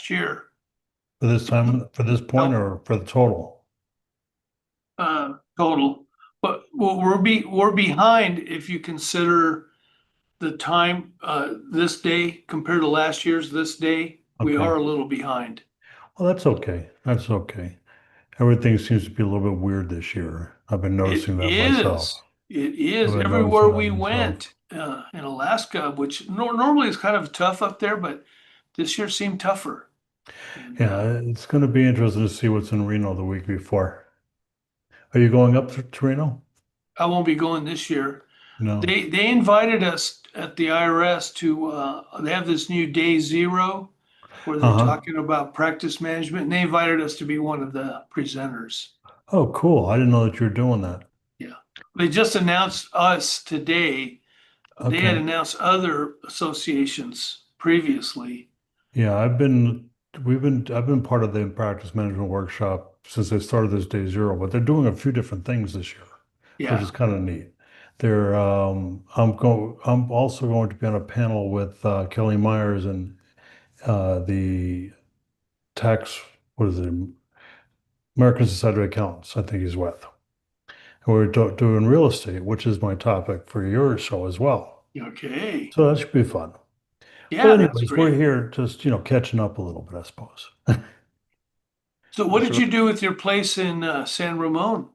last year, For this time, for this point, no, or for the total? total. But we're behind if you consider the time, this day compared to last year's this day, we Okay. are a little behind. Well, that's okay. That's okay. Everything seems to be a little bit weird this year. I've been It noticing that myself. is. It I've is been everywhere noticing that we myself. went, in Alaska, which normally is kind of tough up there, but this year seemed tougher. And Yeah, it's going to be interesting to see what's in Reno the week before. Are you going up to Reno? I won't be going this year. No. They invited us at the IRS to, they have this new day zero where they're Uh-huh. talking about practice management, and they invited us to be one of the presenters. Oh, cool. I didn't know that you were doing that. Yeah. They just announced us today. They had Okay. announced other associations previously. Yeah, I've been part of the practice management workshop since they started this day zero, but they're doing a few different things this year, which Yeah. is kind of neat. I'm also going to be on a panel with Kelly Myers and the tax, what is it, American Society of Accountants, I think he's with. And we're doing real estate, which is my topic for your show as well. Okay. So that should be fun. But Yeah, that's anyways, we're great. here just, catching up a little bit, I suppose. So what did So you do with your place in San Ramon?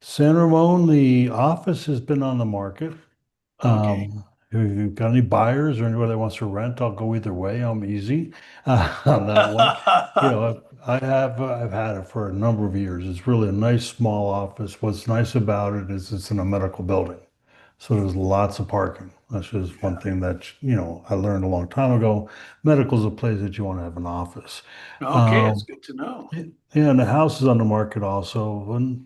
San Ramon, the office has been on the market. Okay. If you've got any buyers or anybody that wants to rent, I'll go either way. I'm easy on that one. I've had it for a number of years. It's really a nice small office. What's nice about it is it's in a medical building. So there's lots of parking. That's just one Yeah. thing that, I learned a long time ago. Medical is a place that you want to have an office. Okay, it's Um, good to know. yeah, and the house is on the market also.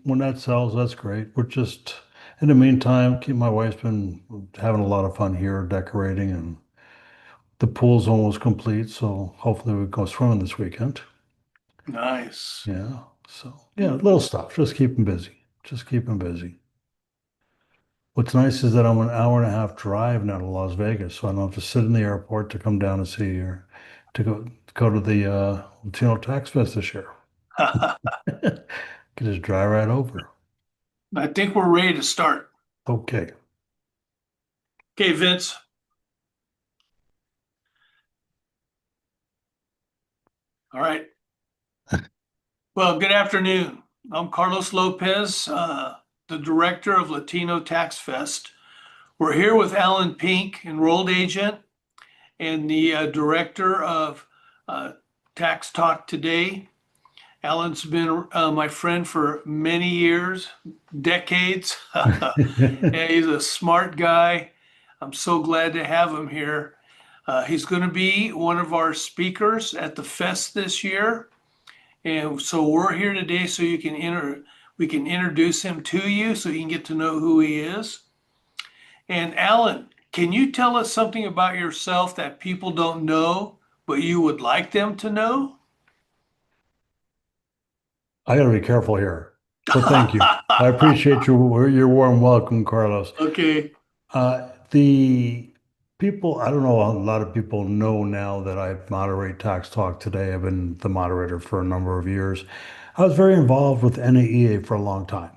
When that sells, that's great. We're just in the meantime, keep my wife's been having a lot of fun here decorating, and the pool's almost complete, so hopefully we go swimming this weekend. Nice. Yeah. So yeah, little stuff. Just keep them busy. Just keep them busy. What's nice is that I'm an hour and a half drive now to Las Vegas, so I don't have to sit in the airport to come down and see you or to go to the Latino Tax Fest this year. Can just drive right over. I think we're ready to start. Okay. Okay, Vince. All right. Well, good afternoon. I'm Carlos Lopez, the director of Latino Tax Fest. We're here with Alan Pinck, enrolled agent, and the director of Tax Talk Today. Alan's been my friend for many years, decades. And he's a smart guy. I'm so glad to have him here. He's going to be one of our speakers at the fest this year. And so we're here today so we can introduce him to you so you can get to know who he is. And Alan, can you tell us something about yourself that people don't know, but you would like them to know? I got to be careful here, but thank you. I appreciate your warm welcome, Carlos. Okay. The people, I don't know, a lot of people know now that I moderate Tax Talk Today. I've been the moderator for a number of years. I was very involved with NAEA for a long time,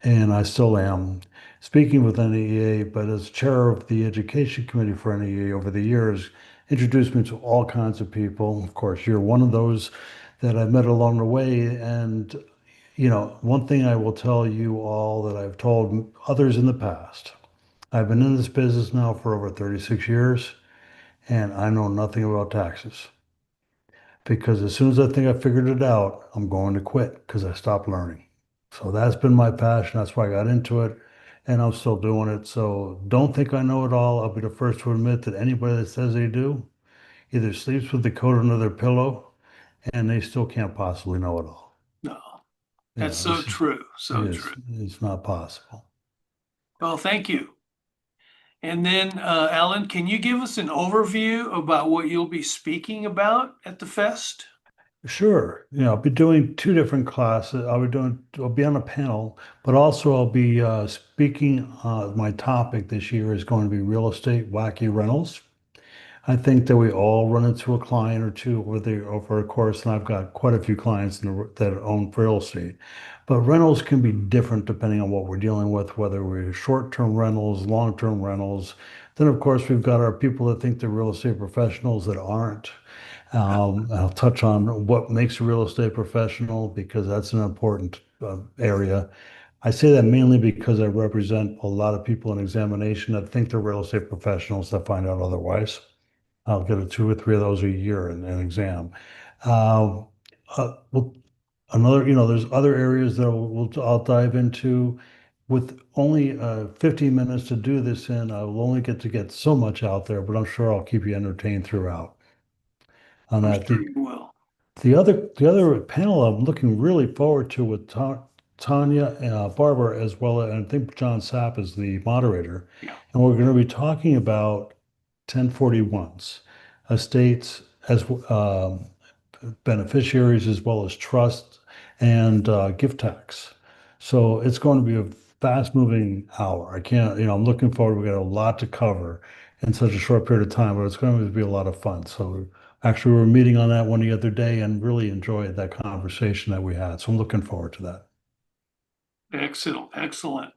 and I still am speaking with NAEA, but as chair of the education committee for NAEA over the years, introduced me to all kinds of people. Of course, you're one of those that I've met along the way. And, one thing I will tell you all that I've told others in the past, I've been in this business now for over 36 years, and I know nothing about taxes. Because as soon as I think I figured it out, I'm going to quit because I stopped learning. So that's been my passion. That's why I got into it, and I'm still doing it. So don't think I know it all. I'll be the first to admit that anybody that says they do either sleeps with the coat under their pillow, and they still can't possibly know it all. No, that's Yeah, so true. So true. it's not possible. Well, thank you. And then, Alan, can you give us an overview about what you'll be speaking about at the fest? Sure. I'll be doing two different classes. I'll be on a panel, but also I'll be speaking. My topic this year is going to be real estate wacky rentals. I think that we all run into a client or two over a course, and I've got quite a few clients that own real estate. But rentals can be different depending on what we're dealing with, whether we're short-term rentals, long-term rentals. Then, of course, we've got our people that think they're real estate professionals that aren't. I'll touch on what makes a real estate professional because that's an important area. I say that mainly because I represent a lot of people in examination that think they're real estate professionals that find out otherwise. I'll get a two or three of those a year in an exam. Uh, well, there's other areas that I'll dive into. With only 15 minutes to do this in, I will only get so much out there, but I'm sure I'll keep you entertained throughout on I'm that. sure you will. The other panel I'm looking really forward to with Tanya, Barbara, as well as, and I think John Sapp is the moderator. Yeah. And we're going to be talking about 1041s, estates as beneficiaries as well as trusts and gift tax. So it's going to be a fast moving hour. I can't, I'm looking forward. We got a lot to cover in such a short period of time, but it's going to be a lot of fun. So actually, we were meeting on that one the other day and really enjoyed that conversation that we had. So I'm looking forward to that. Excellent, excellent.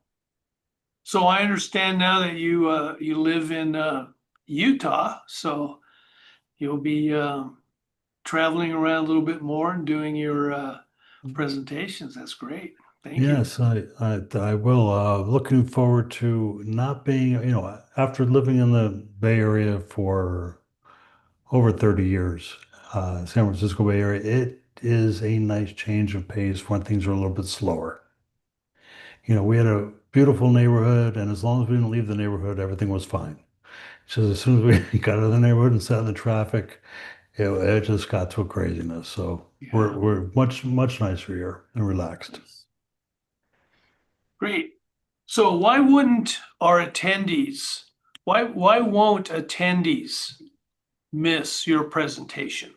So I understand now that you live in Utah, so you'll be traveling around a little bit more and doing your presentations. That's great. Thank you. Yes, I will. Looking forward to not being, after living in the Bay Area for over 30 years, San Francisco Bay Area, it is a nice change of pace when things are a little bit slower. We had a beautiful neighborhood, and as long as we didn't leave the neighborhood, everything was fine. So as soon as we got out of the neighborhood and sat in the traffic, it just got to a craziness. So we're Yeah. we're much much nicer here and relaxed. Great. So why wouldn't our attendees, why won't attendees miss your presentation?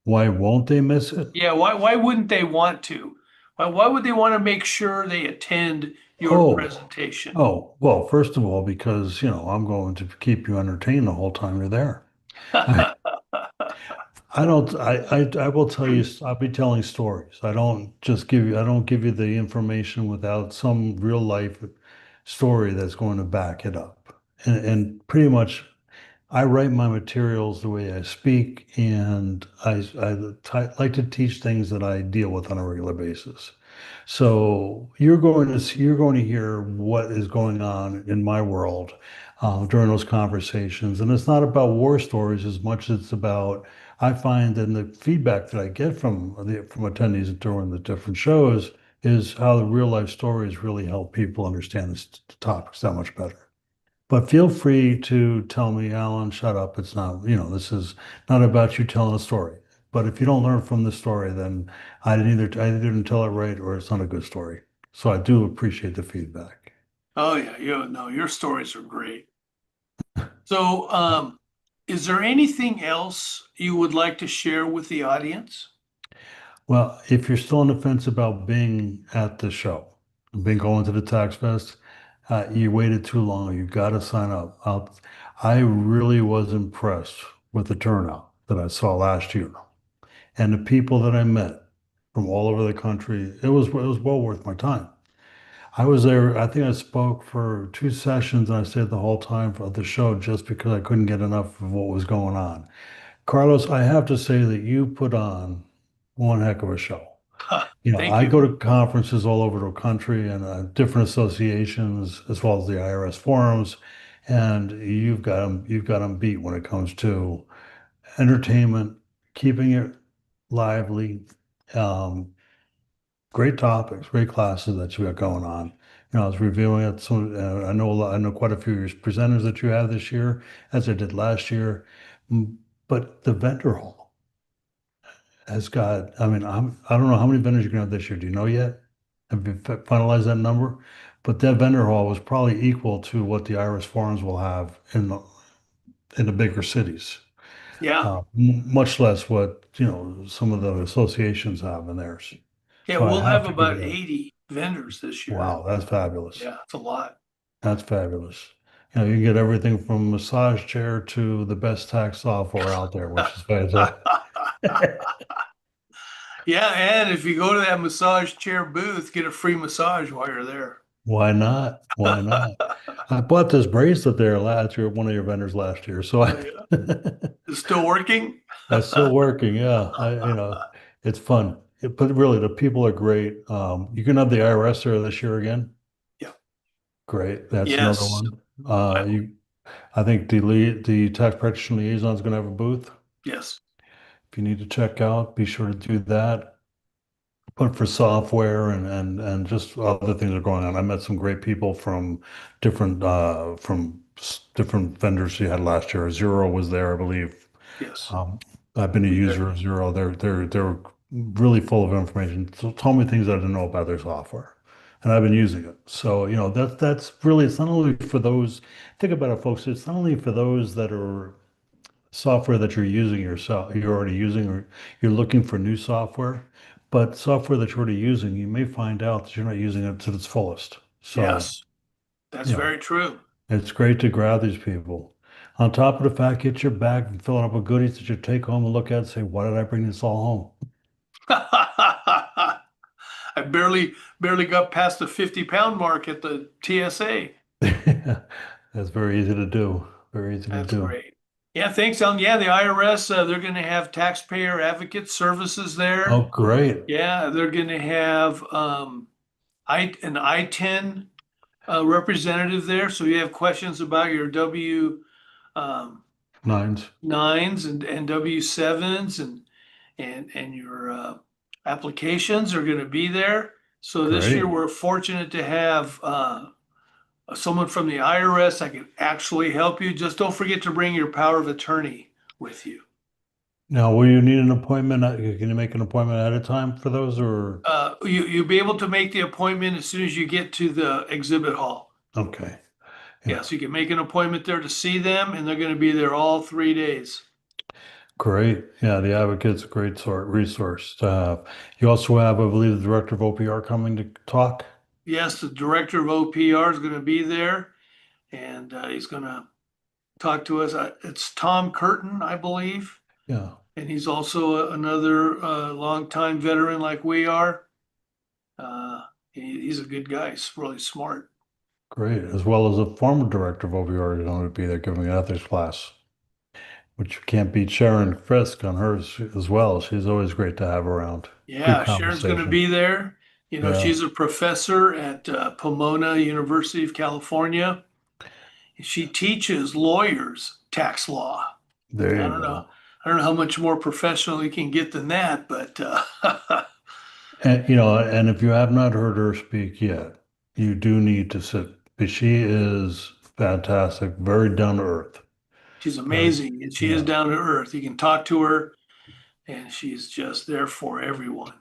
Why won't they miss it? Yeah, why wouldn't they want to? Why would they want to make sure they attend your Oh, presentation? oh, well, first of all, because, I'm going to keep you entertained the whole time you're there. I, I don't, I will tell you, I'll be telling stories. I don't give you the information without some real life story that's going to back it up. And pretty much I write my materials the way I speak, and like to teach things that I deal with on a regular basis. So you're going to hear what is going on in my world during those conversations, and it's not about war stories as much as it's about I find in the feedback that I get from attendees during the different shows is how the real life stories really help people understand this topics that much better. But feel free to tell me, Alan, shut up. It's not, this is not about you telling a story. But if you don't learn from the story, then I didn't tell it right or it's not a good story. So I do appreciate the feedback. Oh yeah, no, your stories are great. So, is there anything else you would like to share with the audience? Well, if you're still on the fence about being at the show, being going to the Tax Fest, you waited too long. You got to sign up. I really was impressed with the turnout that I saw last year. And the people that I met from all over the country, it was well worth my time. I was there, I think I spoke for two sessions and I stayed the whole time for the show just because I couldn't get enough of what was going on. Carlos, I have to say that you put on one heck of a show. Thank I you. go to conferences all over the country and different associations as well as the IRS forums, and you've got them beat when it comes to entertainment, keeping it lively, um, great topics, great classes that you got going on. I was reviewing it. So I know quite a few of your presenters that you have this year, as I did last year. But the vendor hall has got. I mean, I don't know how many vendors you're gonna have this year. Do you know yet? Have you finalized that number? But that vendor hall was probably equal to what the Iris Forums will have in the bigger cities. Yeah, Much less what, some of the associations have in theirs. yeah, So I we'll have have to give about it a 80 vendors this year. wow, that's fabulous. Yeah, it's a lot. That's fabulous. You can get everything from massage chair to the best tax software out there, which is fantastic. Yeah, and if you go to that massage chair booth, get a free massage while you're there. Why not? Why not? I bought this bracelet there last year, one of your vendors last year. So Oh, yeah. It's still working? that's still working. Yeah. It's fun. But really, the people are great. You can have the IRS there this year again. Yeah. Great. That's another Yes. one. I- I think the tax practitioner liaison is going to have a booth. Yes. If you need to check out, be sure to do that. But for software and just other things that are going on. I met some great people from different vendors you had last year. Zero was there, I believe. Yes. Um, I've been a user of Zero. They're really full of information. So told me things I didn't know about their software, and I've been using it. So that's really, it's not only for those. Think about it, folks. It's not only for those that are software that you're using yourself, you're already using, or you're looking for new software, but software that you're already using, you may find out that you're not using it to its fullest. So, Yes. That's you know, very true. it's great to grab these people. On top of the fact, get your bag and fill it up with goodies that you take home and look at and say, why did I bring this all I barely got past the 50-pound mark at the TSA. home? That's very easy to do. Very easy to That's do. great. Yeah, thanks, Alan. Yeah, the IRS, they're going to have taxpayer advocate services there. Oh, great. Yeah, they're going to have an I-10 representative there. So you have questions about your W um, Nines. nines and W7s and your applications are going to be there. So this year Great. we're fortunate to have someone from the IRS that can actually help you. Just don't forget to bring your power of attorney with you. Now, will you need an appointment? Can you make an appointment ahead of time for those or? You'll be able to make the appointment as soon as you get to the exhibit hall. Okay. Yeah. Yes, you can make an appointment there to see them, and they're going to be there all 3 days. Great. Yeah, the advocate's a great resource to have. You also have, I believe, the director of OPR coming to talk. Yes, the director of OPR is going to be there, and he's going to talk to us. It's Tom Curtin, I believe, Yeah, and he's also another longtime veteran like we are. He's a good guy. He's really smart. great. As well as a former director of OPR is going to be there giving an ethics class, which you can't beat Sharon Frisk on hers as well. She's always great to have around. Good Yeah, Sharon's going to conversation. be there. You know, Yeah, she's a professor at Pomona University of California. She teaches lawyers tax law. there I you don't know. go. I don't know how much more professional you can get than that, but And if you have not heard her speak yet, you do need to sit. But she is fantastic, very down to earth. she's Very, amazing and she is yeah. down to earth. You can talk to her and she's just there for everyone.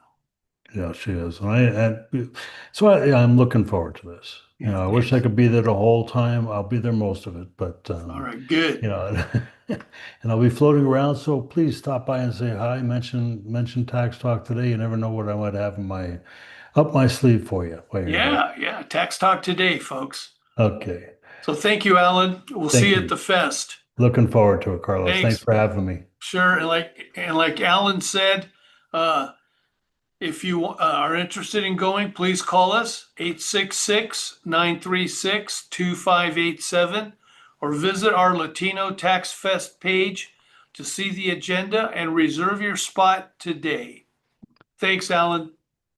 Yeah, she is. Yeah, I'm looking forward to this. Yeah, I wish I thanks. could be there the whole time. I'll be there most of it, but All right, good. and I'll be floating around. So please stop by and say hi. Mention Tax Talk today. You never know what I might have in my up my sleeve for you while you're there. Yeah, yeah. Tax Talk today, folks. Okay. So thank you, Alan. We'll see Thank you at you. the fest. Looking forward to it, Carlos. Thanks Thanks. for having me. Sure. And like Alan said, uh, if you are interested in going, please call us 866-936-2587 or visit our Latino Tax Fest page to see the agenda and reserve your spot today. Thanks, Alan.